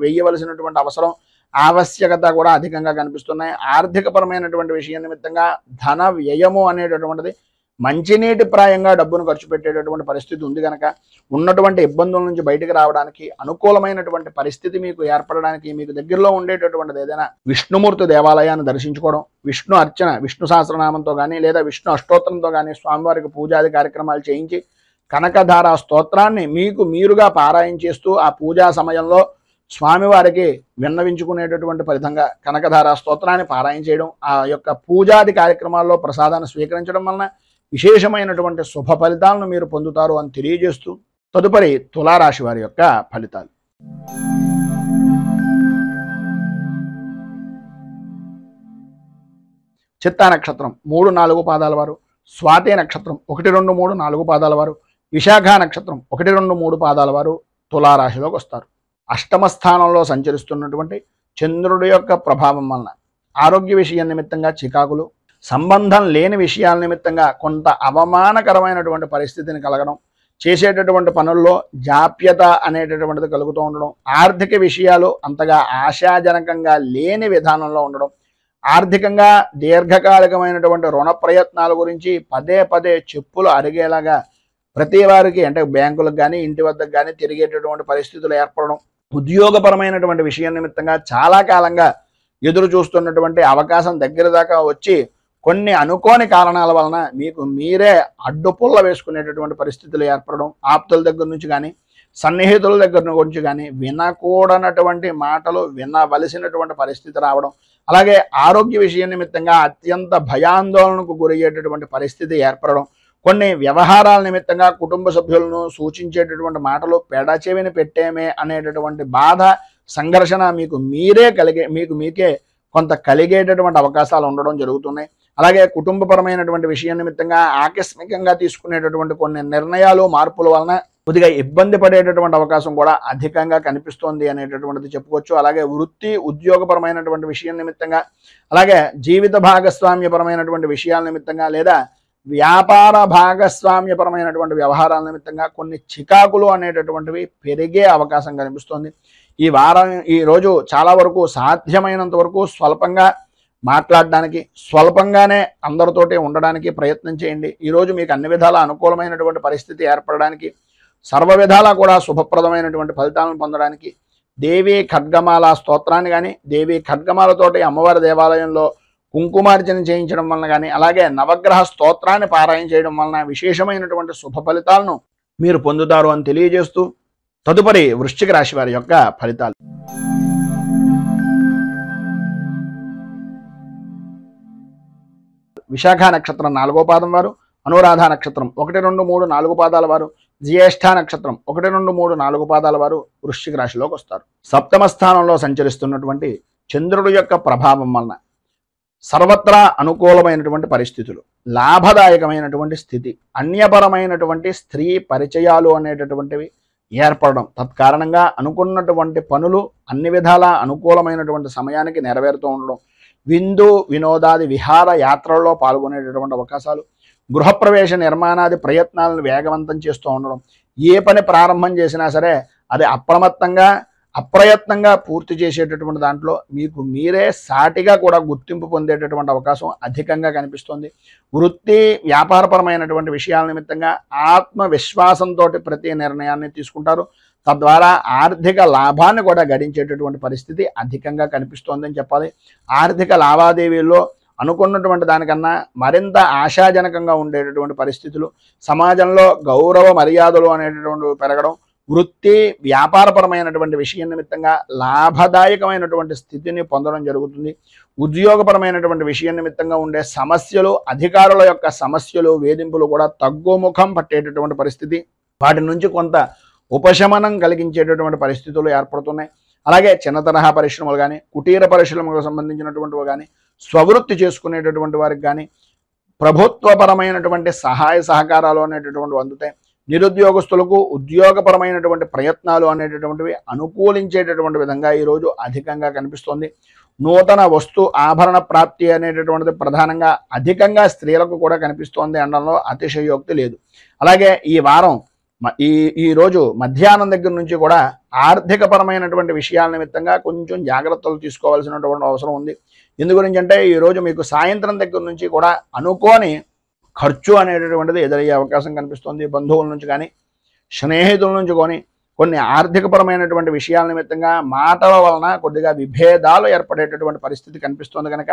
వేయవలసినటువంటి అవసరం, ఆవశ్యకత కూడా అధికంగా కనిపిస్తున్నాయి. ఆర్థికపరమైనటువంటి విషయం నిమిత్తంగా ధన వ్యయము అనేటటువంటిది మంచినీటి ప్రాయంగా డబ్బును ఖర్చు పెట్టేటటువంటి పరిస్థితి ఉంది కనుక ఉన్నటువంటి ఇబ్బందుల నుంచి బయటకు రావడానికి, అనుకూలమైనటువంటి పరిస్థితి మీకు ఏర్పడడానికి మీకు దగ్గరలో ఉండేటటువంటిది ఏదైనా విష్ణుమూర్తి దేవాలయాన్ని దర్శించుకోవడం, విష్ణు అర్చన, విష్ణు సహస్రనామంతో కానీ లేదా విష్ణు అష్టోత్తరంతో కానీ స్వామివారికి పూజాది కార్యక్రమాలు చేయించి కనకధార స్తోత్రాన్ని మీకు మీరుగా పారాయణ చేస్తూ ఆ పూజా సమయంలో స్వామివారికి విన్నవించుకునేటటువంటి ఫలితంగా కనకధార స్తోత్రాన్ని పారాయణ చేయడం, ఆ యొక్క పూజాది కార్యక్రమాల్లో ప్రసాదాన్ని స్వీకరించడం వలన విశేషమైనటువంటి శుభ ఫలితాలను మీరు పొందుతారు అని తెలియజేస్తూ తదుపరి తులారాశి వారి యొక్క ఫలితాలు. చిత్తా నక్షత్రం 3, 4 పాదాల వారు, స్వాతి నక్షత్రం 1, 2, 3, 4 పాదాల వారు, విశాఖ నక్షత్రం 1, 2, 3 పాదాల వారు తులారాశిలోకి వస్తారు. అష్టమ స్థానంలో సంచరిస్తున్నటువంటి చంద్రుడి యొక్క ప్రభావం వలన ఆరోగ్య విషయం నిమిత్తంగా చికాకులు, సంబంధం లేని విషయాల నిమిత్తంగా కొంత అవమానకరమైనటువంటి పరిస్థితిని కలగడం, చేసేటటువంటి పనుల్లో జాప్యత అనేటటువంటిది కలుగుతూ ఉండడం, ఆర్థిక విషయాలు అంతగా ఆశాజనకంగా లేని విధానంలో ఉండడం, ఆర్థికంగా దీర్ఘకాలికమైనటువంటి రుణ ప్రయత్నాల గురించి పదే పదే చెప్పులు అరిగేలాగా ప్రతి వారికి అంటే బ్యాంకులకు కానీ ఇంటి వద్దకు కానీ తిరిగేటటువంటి పరిస్థితులు ఏర్పడడం, ఉద్యోగపరమైనటువంటి విషయం నిమిత్తంగా చాలా కాలంగా ఎదురు చూస్తున్నటువంటి అవకాశం దగ్గర దాకా వచ్చి కొన్ని అనుకోని కారణాల వలన మీకు మీరే అడ్డుపుల్ల వేసుకునేటటువంటి పరిస్థితులు ఏర్పడడం, ఆప్తుల దగ్గర నుంచి కానీ సన్నిహితుల దగ్గర నుంచి కానీ వినకూడనటువంటి మాటలు వినవలసినటువంటి పరిస్థితి రావడం, అలాగే ఆరోగ్య విషయం నిమిత్తంగా అత్యంత భయాందోళనకు గురయ్యేటటువంటి పరిస్థితి ఏర్పడడం, కొన్ని వ్యవహారాల నిమిత్తంగా కుటుంబ సభ్యులను సూచించేటటువంటి మాటలు పెడచెవిని పెట్టేమే అనేటటువంటి బాధ, సంఘర్షణ మీకు మీకే కొంత కలిగేటటువంటి అవకాశాలు ఉండడం జరుగుతున్నాయి. అలాగే కుటుంబపరమైనటువంటి విషయం నిమిత్తంగా ఆకస్మికంగా తీసుకునేటటువంటి కొన్ని నిర్ణయాలు, మార్పుల వలన కొద్దిగా ఇబ్బంది పడేటటువంటి అవకాశం కూడా అధికంగా కనిపిస్తోంది అనేటటువంటిది చెప్పుకోవచ్చు. అలాగే వృత్తి ఉద్యోగపరమైనటువంటి విషయం నిమిత్తంగా, అలాగే జీవిత భాగస్వామ్యపరమైనటువంటి విషయాల నిమిత్తంగా, లేదా వ్యాపార భాగస్వామ్యపరమైనటువంటి వ్యవహారాల నిమిత్తంగా కొన్ని చికాకులు అనేటటువంటివి పెరిగే అవకాశం కనిపిస్తోంది. ఈ రోజు చాలా వరకు సాధ్యమైనంత వరకు స్వల్పంగా మాట్లాడడానికి, స్వల్పంగానే అందరితోటి ఉండడానికి ప్రయత్నం చేయండి. ఈరోజు మీకు అన్ని విధాల అనుకూలమైనటువంటి పరిస్థితి ఏర్పడడానికి, సర్వ విధాలా కూడా శుభప్రదమైనటువంటి ఫలితాలను పొందడానికి దేవీ ఖడ్గమాల స్తోత్రాన్ని కానీ, దేవీ ఖడ్గమాలతోటి అమ్మవారి దేవాలయంలో కుంకుమార్చన చేయించడం వలన కానీ, అలాగే నవగ్రహ స్తోత్రాన్ని పారాయణ చేయడం వలన విశేషమైనటువంటి శుభ ఫలితాలను మీరు పొందుతారు అని తెలియజేస్తూ, తదుపరి వృశ్చిక రాశి వారి యొక్క ఫలితాలు. విశాఖ నక్షత్రం 4వ పాదం వారు, అనురాధ నక్షత్రం 1, 2, 3, 4 పాదాల వారు, జ్యేష్ఠ నక్షత్రం 1, 2, 3, 4 పాదాల వారు వృశ్చిక రాశిలోకి వస్తారు. సప్తమ స్థానంలో సంచరిస్తున్నటువంటి చంద్రుడి యొక్క ప్రభావం వలన సర్వత్రా అనుకూలమైనటువంటి పరిస్థితులు, లాభదాయకమైనటువంటి స్థితి, అన్యపరమైనటువంటి స్త్రీ పరిచయాలు అనేటటువంటివి ఏర్పడడం, తత్కారణంగా అనుకున్నటువంటి పనులు అన్ని విధాలా అనుకూలమైనటువంటి సమయానికి నెరవేరుతూ ఉండడం, విందు వినోదాది విహార యాత్రల్లో పాల్గొనేటటువంటి అవకాశాలు, గృహప్రవేశ నిర్మాణాది ప్రయత్నాలను వేగవంతం చేస్తూ ఉండడం, ఏ పని ప్రారంభం చేసినా సరే అది అప్రయత్నంగా పూర్తి చేసేటటువంటి దాంట్లో మీకు మీరే సాటిగా కూడా గుర్తింపు పొందేటటువంటి అవకాశం అధికంగా కనిపిస్తుంది. వృత్తి వ్యాపారపరమైనటువంటి విషయాల నిమిత్తంగా ఆత్మవిశ్వాసంతో ప్రతి నిర్ణయాన్ని తీసుకుంటారు. తద్వారా ఆర్థిక లాభాన్ని కూడా గడించేటటువంటి పరిస్థితి అధికంగా కనిపిస్తోందని చెప్పాలి. ఆర్థిక లావాదేవీల్లో అనుకున్నటువంటి దానికన్నా మరింత ఆశాజనకంగా ఉండేటటువంటి పరిస్థితులు, సమాజంలో గౌరవ మర్యాదలు అనేటటువంటి పెరగడం, వృత్తి వ్యాపారపరమైనటువంటి విషయం నిమిత్తంగా లాభదాయకమైనటువంటి స్థితిని పొందడం జరుగుతుంది. ఉద్యోగపరమైనటువంటి విషయం నిమిత్తంగా ఉండే సమస్యలు, అధికారుల యొక్క సమస్యలు, వేధింపులు కూడా తగ్గుముఖం పట్టేటటువంటి పరిస్థితి, వాటి నుంచి కొంత ఉపశమనం కలిగించేటటువంటి పరిస్థితులు ఏర్పడుతున్నాయి. అలాగే చిన్న తరహా పరిశ్రమలు కానీ, కుటీర పరిశ్రమలకు సంబంధించినటువంటివి కానీ, స్వవృత్తి చేసుకునేటటువంటి వారికి కానీ ప్రభుత్వపరమైనటువంటి సహాయ సహకారాలు అనేటటువంటివి అందుతాయి. నిరుద్యోగస్తులకు ఉద్యోగపరమైనటువంటి ప్రయత్నాలు అనేటటువంటివి అనుకూలించేటటువంటి విధంగా ఈరోజు అధికంగా కనిపిస్తోంది. నూతన వస్తు ఆభరణ ప్రాప్తి అనేటటువంటిది ప్రధానంగా అధికంగా స్త్రీలకు కూడా కనిపిస్తోంది అనడంలో అతిశయోక్తి లేదు. అలాగే ఈ వారం ఈ రోజు మధ్యాహ్నం దగ్గర నుంచి కూడా ఆర్థికపరమైనటువంటి విషయాల నిమిత్తంగా కొంచెం జాగ్రత్తలు తీసుకోవాల్సినటువంటి అవసరం ఉంది. ఎందు గురించి అంటే ఈరోజు మీకు సాయంత్రం దగ్గర నుంచి కూడా అనుకోని ఖర్చు అనేటటువంటిది ఎదురయ్యే అవకాశం కనిపిస్తుంది. బంధువుల నుంచి కానీ, స్నేహితుల నుంచి కానీ కొన్ని ఆర్థికపరమైనటువంటి విషయాల నిమిత్తంగా మాటల వలన కొద్దిగా విభేదాలు ఏర్పడేటటువంటి పరిస్థితి కనిపిస్తుంది. కనుక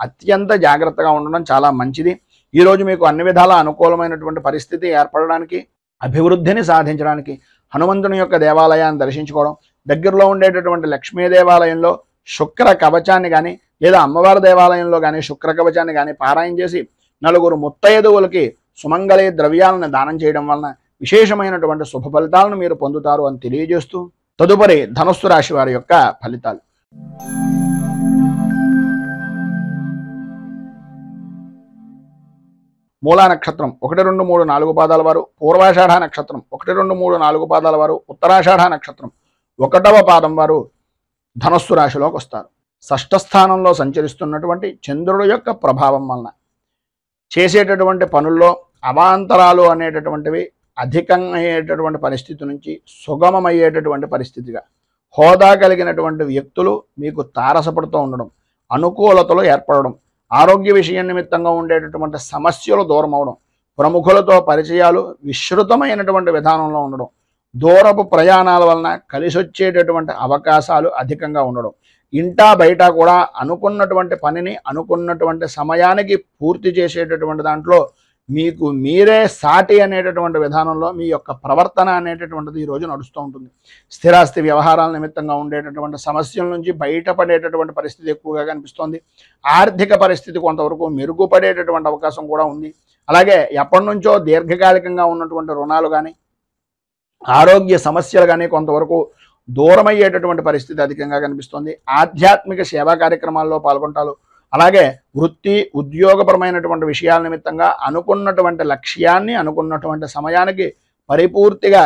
అత్యంత జాగ్రత్తగా ఉండడం చాలా మంచిది. ఈరోజు మీకు అన్ని విధాల అనుకూలమైనటువంటి పరిస్థితి ఏర్పడడానికి, అభివృద్ధిని సాధించడానికి హనుమంతుని యొక్క దేవాలయాన్ని దర్శించుకోవడం, దగ్గరలో ఉండేటటువంటి లక్ష్మీ దేవాలయంలో శుక్ర కవచాన్ని కానీ, లేదా అమ్మవారి దేవాలయంలో కానీ శుక్ర కవచాన్ని కానీ పారాయణ చేసి 4 ముత్తైదువులకి సుమంగళి ద్రవ్యాలను దానం చేయడం వలన విశేషమైనటువంటి శుభ ఫలితాలను మీరు పొందుతారు అని తెలియజేస్తూ, తదుపరి ధనుస్సు రాశి వారి యొక్క ఫలితాలు. మూలా నక్షత్రం 1, 2, 3, 4 పాదాల వారు, పూర్వాషాఢ నక్షత్రం 1, 2, 3, 4 పాదాల వారు, ఉత్తరాషాఢ నక్షత్రం 1వ పాదం వారు ధనుస్సు రాశిలోకి వస్తారు. షష్ఠ స్థానంలో సంచరిస్తున్నటువంటి చంద్రుడు యొక్క ప్రభావం వలన చేసేటటువంటి పనుల్లో అవాంతరాలు అనేటటువంటివి అధికమయ్యేటటువంటి పరిస్థితి నుంచి సుగమమయ్యేటటువంటి పరిస్థితిగా, హోదా కలిగినటువంటి వ్యక్తులు మీకు తారసపడుతూ ఉండడం, అనుకూలతలు ఏర్పడడం, ఆరోగ్య విషయం నిమిత్తంగా ఉండేటటువంటి సమస్యలు దూరం అవడం, ప్రముఖులతో పరిచయాలు విస్తృతమైనటువంటి విధానంలో ఉండడం, దూరపు ప్రయాణాల వలన కలిసొచ్చేటటువంటి అవకాశాలు అధికంగా ఉండడం, ఇంటా బయట కూడా అనుకున్నటువంటి పనిని అనుకున్నటువంటి సమయానికి పూర్తి చేసేటటువంటి దాంట్లో మీకు మీరే సాటి అనేటటువంటి విధానంలో మీ యొక్క ప్రవర్తన అనేటటువంటిది ఈరోజు నడుస్తూ ఉంటుంది. స్థిరాస్తి వ్యవహారాల నిమిత్తంగా ఉండేటటువంటి సమస్యల నుంచి బయటపడేటటువంటి పరిస్థితి ఎక్కువగా కనిపిస్తోంది. ఆర్థిక పరిస్థితి కొంతవరకు మెరుగుపడేటటువంటి అవకాశం కూడా ఉంది. అలాగే ఎప్పటి నుంచో దీర్ఘకాలికంగా ఉన్నటువంటి రుణాలు కానీ ఆరోగ్య సమస్యలు కానీ కొంతవరకు దూరమయ్యేటటువంటి పరిస్థితి అధికంగా కనిపిస్తోంది. ఆధ్యాత్మిక సేవా కార్యక్రమాల్లో పాల్గొంటారు. అలాగే వృత్తి ఉద్యోగపరమైనటువంటి విషయాల నిమిత్తంగా అనుకున్నటువంటి లక్ష్యాన్ని అనుకున్నటువంటి సమయానికి పరిపూర్తిగా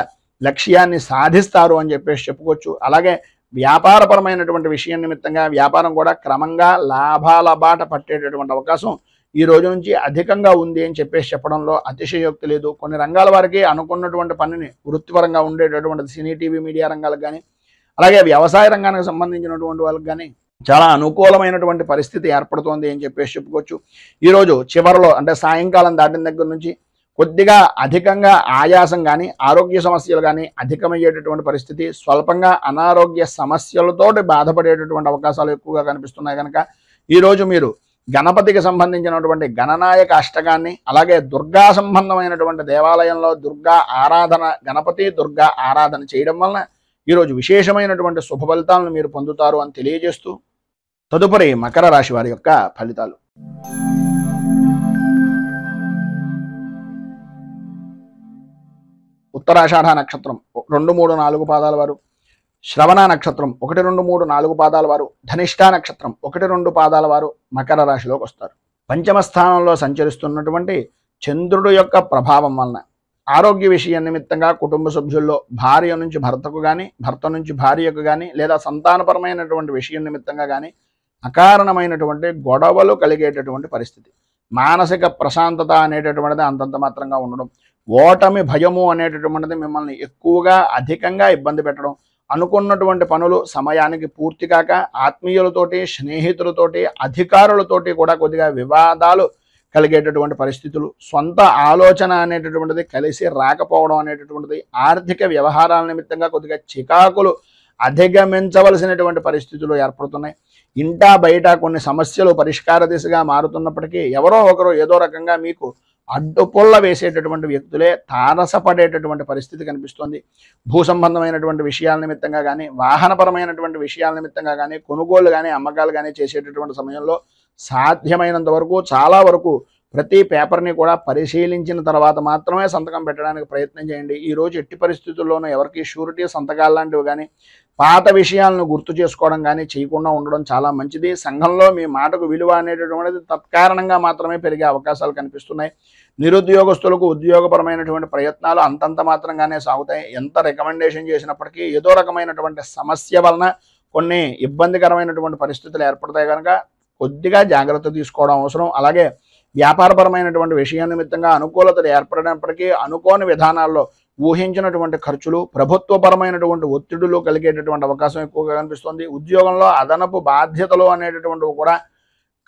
లక్ష్యాన్ని సాధిస్తారు అని చెప్పేసి చెప్పుకోవచ్చు. అలాగే వ్యాపారపరమైనటువంటి విషయం నిమిత్తంగా వ్యాపారం కూడా క్రమంగా లాభాల బాట పట్టేటటువంటి అవకాశం ఈ రోజు నుంచి అధికంగా ఉంది అని చెప్పేసి చెప్పడంలో అతిశయోక్తి లేదు. కొన్ని రంగాల వారికి అనుకున్నటువంటి పనిని వృత్తిపరంగా ఉండేటటువంటి సినీ టీవీ మీడియా రంగాలకు కానీ అలాగే వ్యవసాయ రంగానికి సంబంధించినటువంటి వాళ్ళకి కానీ చాలా అనుకూలమైనటువంటి పరిస్థితి ఏర్పడుతోంది అని చెప్పేసి చెప్పుకోవచ్చు. ఈరోజు చివరిలో అంటే సాయంకాలం దాటిన దగ్గర నుంచి కొద్దిగా అధికంగా ఆయాసం కానీ ఆరోగ్య సమస్యలు కానీ అధికమయ్యేటటువంటి పరిస్థితి, స్వల్పంగా అనారోగ్య సమస్యలతోటి బాధపడేటటువంటి అవకాశాలు ఎక్కువగా కనిపిస్తున్నాయి. కనుక ఈరోజు మీరు గణపతికి సంబంధించినటువంటి గణనాయక అష్టకాన్ని అలాగే దుర్గా సంబంధమైనటువంటి దేవాలయంలో దుర్గా ఆరాధన గణపతి దుర్గా ఆరాధన చేయడం వలన ఈరోజు విశేషమైనటువంటి శుభ ఫలితాలను మీరు పొందుతారు అని తెలియజేస్తూ తదుపరి మకర రాశి వారి యొక్క ఫలితాలు. ఉత్తరాషాఢ నక్షత్రం 2, 3, 4 పాదాల వారు, శ్రవణ నక్షత్రం 1, 2, 3, 4 పాదాల వారు, ధనిష్ఠా నక్షత్రం 1, 2 పాదాల వారు మకర రాశిలోకి వస్తారు. పంచమ స్థానంలో సంచరిస్తున్నటువంటి చంద్రుడు యొక్క ప్రభావం వలన ఆరోగ్య విషయం నిమిత్తంగా కుటుంబ సభ్యుల్లో భార్య నుంచి భర్తకు కానీ భర్త నుంచి భార్యకు కానీ లేదా సంతానపరమైనటువంటి విషయం నిమిత్తంగా కానీ అకారణమైనటువంటి గొడవలు కలిగేటటువంటి పరిస్థితి, మానసిక ప్రశాంతత అనేటటువంటిది అంతంత మాత్రంగా ఉండడం, ఓటమి భయము అనేటటువంటిది మిమ్మల్ని ఎక్కువగా అధికంగా ఇబ్బంది పెట్టడం, అనుకున్నటువంటి పనులు సమయానికి పూర్తి కాక ఆత్మీయులతోటి స్నేహితులతోటి అధికారులతోటి కూడా కొద్దిగా వివాదాలు కలిగేటటువంటి పరిస్థితులు, సొంత ఆలోచన అనేటటువంటిది కలిసి రాకపోవడం అనేటటువంటిది, ఆర్థిక వ్యవహారాల నిమిత్తంగా కొద్దిగా చికాకులు అధిగమించవలసినటువంటి పరిస్థితులు ఏర్పడుతున్నాయి. ఇంటా బయట కొన్ని సమస్యలు పరిష్కార దిశగా మారుతున్నప్పటికీ ఎవరో ఒకరు ఏదో రకంగా మీకు అడ్డుపుల్ల వేసేటటువంటి వ్యక్తులే తారసపడేటటువంటి పరిస్థితి కనిపిస్తుంది. భూ సంబంధమైనటువంటి విషయాల నిమిత్తంగా కానీ వాహనపరమైనటువంటి విషయాల నిమిత్తంగా కానీ కొనుగోలు కానీ అమ్మకాలు కానీ చేసేటటువంటి సమయంలో సాధ్యమైనంత వరకు చాలా వరకు ప్రతి పేపర్ని కూడా పరిశీలించిన తర్వాత మాత్రమే సంతకం పెట్టడానికి ప్రయత్నం చేయండి. ఈరోజు ఎట్టి పరిస్థితుల్లోనూ ఎవరికి షూరిటీ సంతకాలు లాంటివి కానీ పాత విషయాలను గుర్తు చేసుకోవడం కానీ చేయకుండా ఉండడం చాలా మంచిది. సంఘంలో మీ మాటకు విలువ అనేటటువంటిది తత్కారణంగా మాత్రమే పెరిగే అవకాశాలు కనిపిస్తున్నాయి. నిరుద్యోగస్తులకు ఉద్యోగపరమైనటువంటి ప్రయత్నాలు అంతంత మాత్రంగానే సాగుతాయి. ఎంత రికమెండేషన్ చేసినప్పటికీ ఏదో రకమైనటువంటి సమస్య వలన కొన్ని ఇబ్బందికరమైనటువంటి పరిస్థితులు ఏర్పడతాయి. కనుక కొద్దిగా జాగ్రత్త తీసుకోవడం అవసరం. అలాగే వ్యాపారపరమైనటువంటి విషయం నిమిత్తంగా అనుకూలతలు ఏర్పడినప్పటికీ అనుకోని విధానాల్లో ఊహించినటువంటి ఖర్చులు, ప్రభుత్వపరమైనటువంటి ఒత్తిడులు కలిగేటటువంటి అవకాశం ఎక్కువగా కనిపిస్తుంది. ఉద్యోగంలో అదనపు బాధ్యతలు అనేటటువంటివి కూడా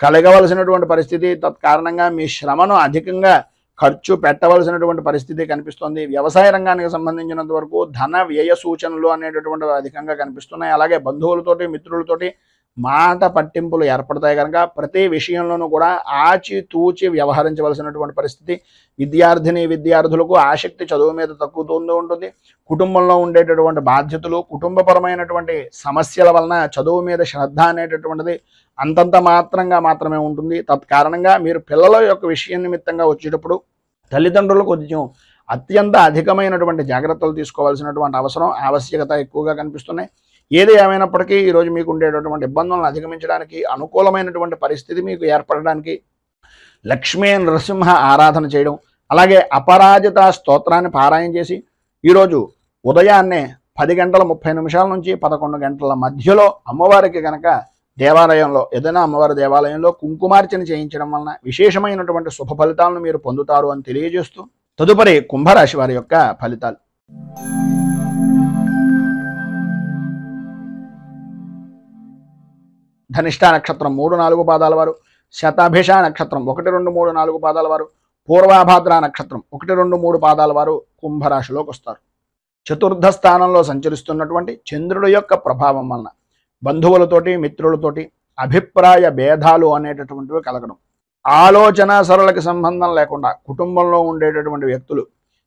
కలగవలసినటువంటి పరిస్థితి, తత్కారణంగా మీ శ్రమను అధికంగా ఖర్చు పెట్టవలసినటువంటి పరిస్థితి కనిపిస్తుంది. వ్యవసాయ రంగానికి సంబంధించినంత వరకు ధన వ్యయ సూచనలు అనేటటువంటివి అధికంగా కనిపిస్తున్నాయి. అలాగే బంధువులతోటి మిత్రులతోటి మాట పట్టింపులు ఏర్పడతాయి. కనుక ప్రతి విషయంలోనూ కూడా ఆచితూచి వ్యవహరించవలసినటువంటి పరిస్థితి. విద్యార్థులకు ఆసక్తి చదువు మీద తగ్గుతూ ఉంటుంది. కుటుంబంలో ఉండేటటువంటి బాధ్యతలు, కుటుంబపరమైనటువంటి సమస్యల వలన చదువు మీద శ్రద్ధ అనేటటువంటిది అంతంత మాత్రమే ఉంటుంది. తత్కారణంగా మీరు పిల్లల యొక్క విషయం నిమిత్తంగా వచ్చేటప్పుడు తల్లిదండ్రులు కొంచెం అత్యంత అధికమైనటువంటి జాగ్రత్తలు తీసుకోవాల్సినటువంటి ఆవశ్యకత ఎక్కువగా కనిపిస్తున్నాయి. ఏది ఏమైనప్పటికీ ఈరోజు మీకు ఉండేటటువంటి ఇబ్బందులను అధిగమించడానికి అనుకూలమైనటువంటి పరిస్థితి మీకు ఏర్పడడానికి లక్ష్మీ నరసింహ ఆరాధన చేయడం, అలాగే అపరాజిత స్తోత్రాన్ని పారాయణ చేసి ఈరోజు ఉదయాన్నే 10:30 నుంచి 11 గంటల మధ్యలో అమ్మవారికి కనుక దేవాలయంలో ఏదైనా అమ్మవారి దేవాలయంలో కుంకుమార్చన చేయించడం వలన విశేషమైనటువంటి శుభ ఫలితాలను మీరు పొందుతారు అని తెలియజేస్తూ తదుపరి కుంభరాశి వారి యొక్క ఫలితాలు. ధనిష్ఠా నక్షత్రం 3, 4 పాదాల వారు, శతాభిష నక్షత్రం 1, 2, 3, 4 పాదాల వారు, పూర్వాభాద్ర నక్షత్రం 1, 2, 3 పాదాల వారు కుంభరాశిలోకి వస్తారు. చతుర్థ స్థానంలో సంచరిస్తున్నటువంటి చంద్రుడి యొక్క ప్రభావం వలన బంధువులతోటి మిత్రులతోటి అభిప్రాయ భేదాలు అనేటటువంటివి కలగడం, ఆలోచన సరళకి సంబంధం లేకుండా కుటుంబంలో ఉండేటటువంటి వ్యక్తులు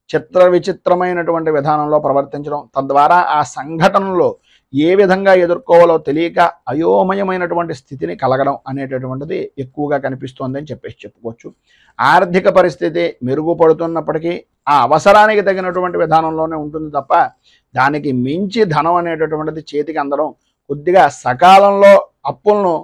చిత్ర విచిత్రమైనటువంటి విధానంలో ప్రవర్తించడం, తద్వారా ఆ సంఘటనలో ఏ విధంగా ఎదుర్కోవాలో తెలియక అయోమయమైనటువంటి స్థితిని కలగడం అనేటటువంటిది ఎక్కువగా కనిపిస్తోందని చెప్పుకోవచ్చు. ఆర్థిక పరిస్థితి మెరుగుపడుతున్నప్పటికీ ఆ అవసరానికి తగినటువంటి విధానంలోనే ఉంటుంది తప్ప దానికి మించి ధనం అనేటటువంటిది చేతికి అందడం, కొద్దిగా సకాలంలో అప్పులను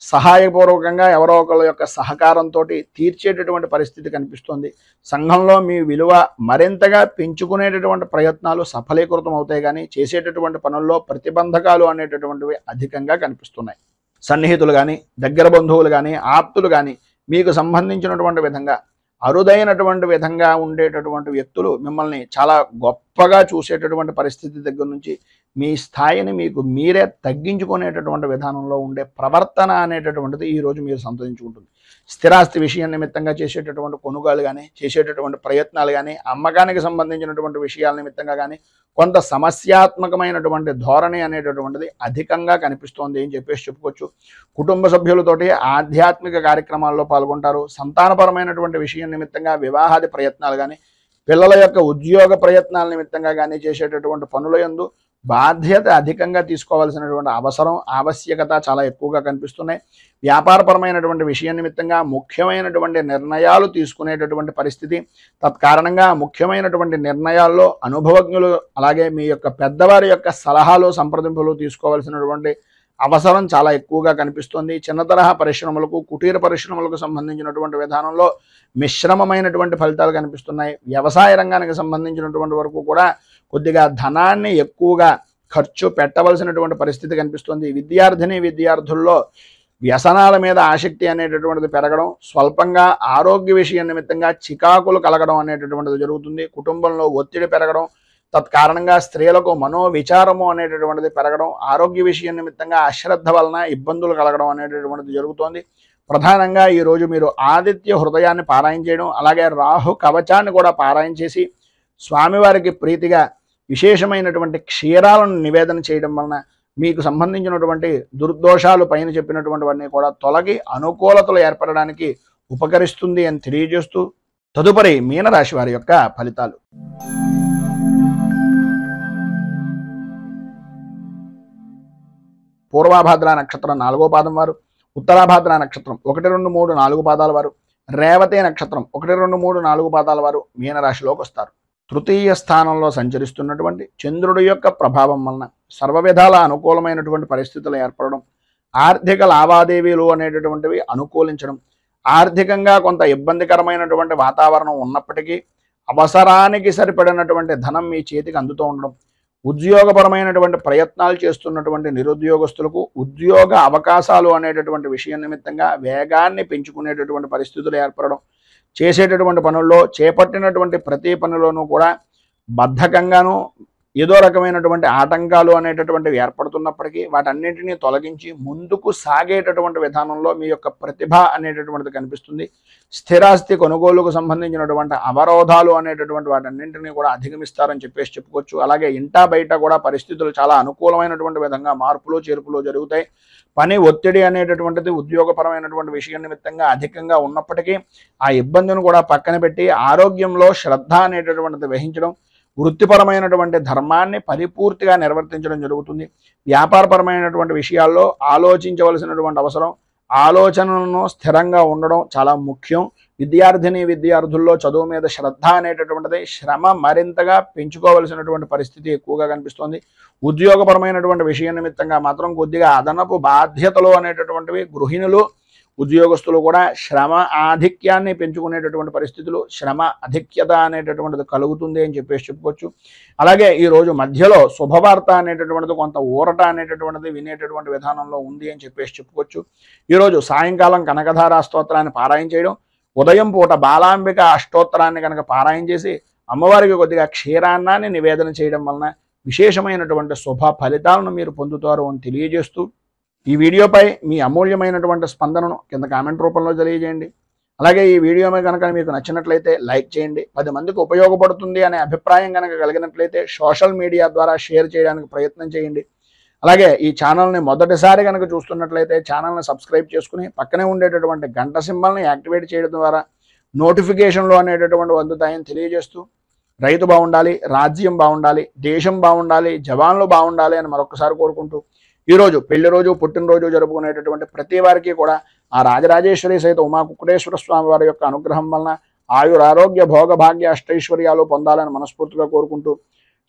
సహాయపూర్వకంగా ఎవరో ఒకళ్ళ యొక్క సహకారంతో తీర్చేటటువంటి పరిస్థితి కనిపిస్తుంది. సంఘంలో మీ విలువ మరింతగా పెంచుకునేటటువంటి ప్రయత్నాలు సఫలీకృతం అవుతాయి, కానీ చేసేటటువంటి పనుల్లో ప్రతిబంధకాలు అనేటటువంటివి అధికంగా కనిపిస్తున్నాయి. సన్నిహితులు కానీ, దగ్గర బంధువులు కానీ, ఆప్తులు కానీ మీకు సంబంధించినటువంటి విధంగా అరుదైనటువంటి విధంగా ఉండేటటువంటి వ్యక్తులు మిమ్మల్ని చాలా గొప్పగా చూసేటటువంటి పరిస్థితి దగ్గర నుంచి మీ స్థాయిని మీకు మీరే తగ్గించుకునేటటువంటి విధానంలో ఉండే ప్రవర్తన అనేటటువంటిది ఈరోజు మీరు సంతరించుకుంటుంది. స్థిరాస్తి విషయం నిమిత్తంగా చేసేటటువంటి కొనుగోలు కానీ, చేసేటటువంటి ప్రయత్నాలు కానీ, అమ్మకానికి సంబంధించినటువంటి విషయాల నిమిత్తంగా కానీ కొంత సమస్యాత్మకమైనటువంటి ధోరణి అనేటటువంటిది అధికంగా కనిపిస్తోంది అని చెప్పుకోవచ్చు. కుటుంబ సభ్యులతోటి ఆధ్యాత్మిక కార్యక్రమాల్లో పాల్గొంటారు. సంతానపరమైనటువంటి విషయం నిమిత్తంగా వివాహాది ప్రయత్నాలు కానీ, పిల్లల యొక్క ఉద్యోగ ప్రయత్నాల నిమిత్తంగా కానీ చేసేటటువంటి పనుల యందు బాధ్యత అధికంగా తీసుకోవాల్సినటువంటి అవసరం, ఆవశ్యకత చాలా ఎక్కువగా కనిపిస్తున్నాయి. వ్యాపారపరమైనటువంటి విషయం నిమిత్తంగా ముఖ్యమైనటువంటి నిర్ణయాలు తీసుకునేటటువంటి పరిస్థితి, తత్కారణంగా ముఖ్యమైనటువంటి నిర్ణయాల్లో అనుభవజ్ఞులు అలాగే మీ యొక్క పెద్దవారి యొక్క సలహాలు సంప్రదింపులు తీసుకోవాల్సినటువంటి అవసరం చాలా ఎక్కువగా కనిపిస్తుంది. చిన్న తరహా పరిశ్రమలకు, కుటీర పరిశ్రమలకు సంబంధించినటువంటి విధానంలో మిశ్రమమైనటువంటి ఫలితాలు కనిపిస్తున్నాయి. వ్యవసాయ రంగానికి సంబంధించినటువంటి వరకు కూడా కొద్దిగా ధనాన్ని ఎక్కువగా ఖర్చు పెట్టవలసినటువంటి పరిస్థితి కనిపిస్తుంది. విద్యార్థుల్లో వ్యసనాల మీద ఆసక్తి అనేటటువంటిది పెరగడం, స్వల్పంగా ఆరోగ్య విషయం నిమిత్తంగా చికాకులు కలగడం అనేటటువంటిది జరుగుతుంది. కుటుంబంలో ఒత్తిడి పెరగడం, తత్కారణంగా స్త్రీలకు మనోవిచారము అనేటటువంటిది పెరగడం, ఆరోగ్య విషయం నిమిత్తంగా అశ్రద్ధ వలన ఇబ్బందులు కలగడం అనేటటువంటిది జరుగుతోంది. ప్రధానంగా ఈరోజు మీరు ఆదిత్య హృదయాన్ని పారాయణ చేయడం, అలాగే రాహు కవచాన్ని కూడా పారాయణ చేసి స్వామివారికి ప్రీతిగా విశేషమైనటువంటి క్షీరాలను నివేదన చేయడం వలన మీకు సంబంధించినటువంటి దుర్దోషాలు పైన చెప్పినటువంటివన్నీ కూడా తొలగి అనుకూలతలు ఏర్పడడానికి ఉపకరిస్తుంది అని తెలియజేస్తూ తదుపరి మీనరాశి వారి యొక్క ఫలితాలు. పూర్వాభాద్ర నక్షత్రం 4వ పాదం వారు, ఉత్తరాభాద్ర నక్షత్రం 1, 2, 3, 4 పాదాల వారు, రేవతి నక్షత్రం 1, 2, 3, 4 పాదాల వారు మీనరాశిలోకి వస్తారు. తృతీయ స్థానంలో సంచరిస్తున్నటువంటి చంద్రుడి యొక్క ప్రభావం వలన సర్వ విధాల అనుకూలమైనటువంటి పరిస్థితులు ఏర్పడడం, ఆర్థిక లావాదేవీలు అనేటటువంటివి అనుకూలించడం, ఆర్థికంగా కొంత ఇబ్బందికరమైనటువంటి వాతావరణం ఉన్నప్పటికీ అవసరానికి సరిపడినటువంటి ధనం మీ చేతికి అందుతూ ఉండడం, ఉద్యోగపరమైనటువంటి ప్రయత్నాలు చేస్తున్నటువంటి నిరుద్యోగస్తులకు ఉద్యోగ అవకాశాలు అనేటటువంటి విషయం నిమిత్తంగా వేగాన్ని పెంచుకునేటటువంటి పరిస్థితులు ఏర్పడడం, చేసేటటువంటి పనుల్లో చేపట్టినటువంటి ప్రతి పనిలోనూ కూడా బద్ధకంగాను ఏదో రకమైనటువంటి ఆటంకాలు అనేటటువంటివి ఏర్పడుతున్నప్పటికీ వాటన్నింటినీ తొలగించి ముందుకు సాగేటటువంటి విధానంలో మీ యొక్క ప్రతిభ అనేటటువంటిది కనిపిస్తుంది. స్థిరాస్తి కొనుగోలుకు సంబంధించినటువంటి అవరోధాలు అనేటటువంటి వాటన్నింటినీ కూడా అధిగమిస్తారని చెప్పుకోవచ్చు. అలాగే ఇంటా బయట కూడా పరిస్థితులు చాలా అనుకూలమైనటువంటి విధంగా మార్పులు చేర్పులు జరుగుతాయి. పని ఒత్తిడి అనేటటువంటిది ఉద్యోగపరమైనటువంటి విషయం నిమిత్తంగా అధికంగా ఉన్నప్పటికీ ఆ ఇబ్బందిని కూడా పక్కన పెట్టి ఆరోగ్యంలో శ్రద్ధ అనేటటువంటిది వహించడం, వృత్తిపరమైనటువంటి ధర్మాన్ని పరిపూర్తిగా నిర్వర్తించడం జరుగుతుంది. వ్యాపారపరమైనటువంటి విషయాల్లో ఆలోచించవలసినటువంటి అవసరం, ఆలోచనలను స్థిరంగా ఉండడం చాలా ముఖ్యం. విద్యార్థుల్లో చదువు మీద శ్రద్ధ అనేటటువంటిది శ్రమ మరింతగా పెంచుకోవలసినటువంటి పరిస్థితి ఎక్కువగా కనిపిస్తోంది. ఉద్యోగపరమైనటువంటి విషయం నిమిత్తంగా మాత్రం కొద్దిగా అదనపు బాధ్యతలు అనేటటువంటివి గృహిణులు ఉద్యోగస్తులు కూడా శ్రమ ఆధిక్యాన్ని పెంచుకునేటటువంటి పరిస్థితులు, శ్రమ అధిక్యత అనేటటువంటిది కలుగుతుంది అని చెప్పుకోవచ్చు. అలాగే ఈరోజు మధ్యలో శుభవార్త అనేటటువంటిది కొంత ఊరట అనేటటువంటిది వినేటటువంటి విధానంలో ఉంది అని చెప్పుకోవచ్చు. ఈరోజు సాయంకాలం కనకధారా స్తోత్రాన్ని పారాయణ చేయడం, ఉదయం పూట బాలాంబిక అష్టోత్తరాన్ని కనుక పారాయణ చేసి అమ్మవారికి కొద్దిగా క్షీరాన్నాన్ని నివేదన చేయడం వలన విశేషమైనటువంటి శుభ ఫలితాలను మీరు పొందుతారు అని తెలియజేస్తూ ఈ వీడియోపై మీ అమూల్యమైనటువంటి స్పందనను కింద కామెంట్ రూపంలో తెలియజేయండి. అలాగే ఈ వీడియో కనుక మీకు నచ్చినట్లయితే లైక్ చేయండి. 10 మందికి ఉపయోగపడుతుంది అనే అభిప్రాయం కనుక కలిగినట్లయితే సోషల్ మీడియా ద్వారా షేర్ చేయడానికి ప్రయత్నం చేయండి. అలాగే ఈ ఛానల్ని మొదటిసారి కనుక చూస్తున్నట్లయితే ఛానల్ని సబ్స్క్రైబ్ చేసుకుని పక్కనే ఉండేటటువంటి గంట సింబల్ని యాక్టివేట్ చేయడం ద్వారా నోటిఫికేషన్లు అనేటటువంటి అందుతాయని తెలియజేస్తూ రైతు బాగుండాలి, రాజ్యం బాగుండాలి, దేశం బాగుండాలి, జవాన్లు బాగుండాలి అని మరొకసారి కోరుకుంటూ ఈరోజు పెళ్లి రోజు, పుట్టినరోజు జరుపుకునేటటువంటి ప్రతి వారికి కూడా ఆ రాజరాజేశ్వరి సహిత ఉమా కుక్కుటేశ్వర స్వామి వారి యొక్క అనుగ్రహం వలన ఆయురారోగ్య భోగ భాగ్య అష్టైశ్వర్యాలు పొందాలని మనస్ఫూర్తిగా కోరుకుంటూ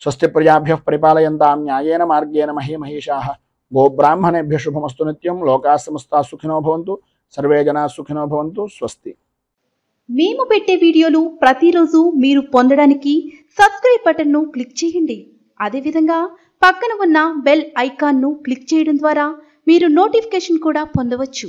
స్వస్తి ప్రజాభ్యః పరిపాలయంతాం న్యాయేన మార్గేణ మహీమహీషాః గోబ్రాహ్మణేభ్యః శుభమస్తు నిత్యం. లోకాః సమస్తాః సుఖినో భవంతు, సర్వే జనాః సుఖినో భవంతు. స్వస్తి. మేము పెట్టే వీడియోలు ప్రతిరోజు మీరు పొందడానికి సబ్స్క్రైబ్ బటన్ను క్లిక్ చేయండి. అదేవిధంగా పక్కన ఉన్న బెల్ ఐకాన్ను క్లిక్ చేయడం ద్వారా మీరు నోటిఫికేషన్ కూడా పొందవచ్చు.